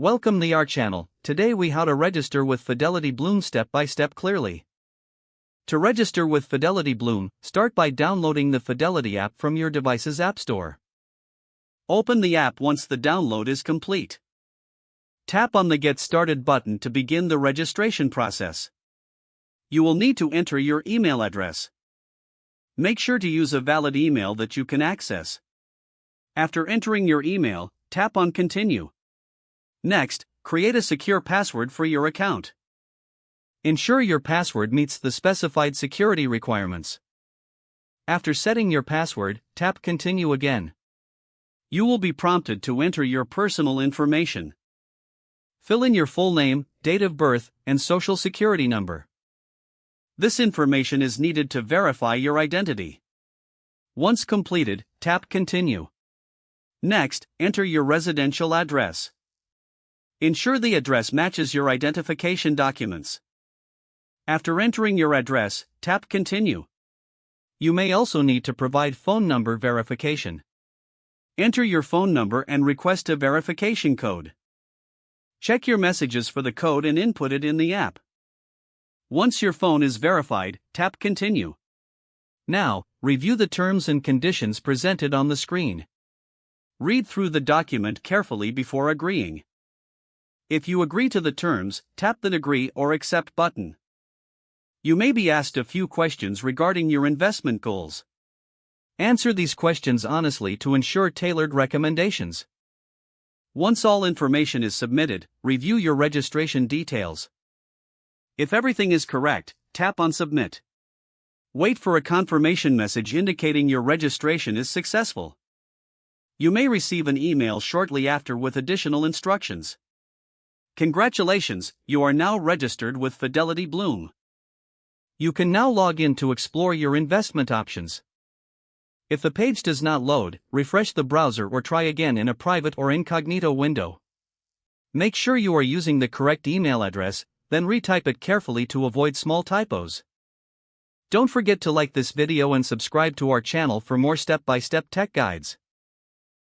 Welcome to our channel. Today we how to register with Fidelity Bloom step by step clearly. To register with Fidelity Bloom, start by downloading the Fidelity app from your device's app store. Open the app once the download is complete. Tap on the Get Started button to begin the registration process. You will need to enter your email address. Make sure to use a valid email that you can access. After entering your email, tap on Continue. Next, create a secure password for your account. Ensure your password meets the specified security requirements. After setting your password, tap Continue again. You will be prompted to enter your personal information. Fill in your full name, date of birth, and social security number. This information is needed to verify your identity. Once completed, tap Continue. Next, enter your residential address. Ensure the address matches your identification documents. After entering your address, tap Continue. You may also need to provide phone number verification. Enter your phone number and request a verification code. Check your messages for the code and input it in the app. Once your phone is verified, tap Continue. Now, review the terms and conditions presented on the screen. Read through the document carefully before agreeing. If you agree to the terms, tap the Agree or Accept button. You may be asked a few questions regarding your investment goals. Answer these questions honestly to ensure tailored recommendations. Once all information is submitted, review your registration details. If everything is correct, tap on Submit. Wait for a confirmation message indicating your registration is successful. You may receive an email shortly after with additional instructions. Congratulations, you are now registered with Fidelity Bloom. You can now log in to explore your investment options. If the page does not load, refresh the browser or try again in a private or incognito window. Make sure you are using the correct email address, then retype it carefully to avoid small typos. Don't forget to like this video and subscribe to our channel for more step-by-step tech guides.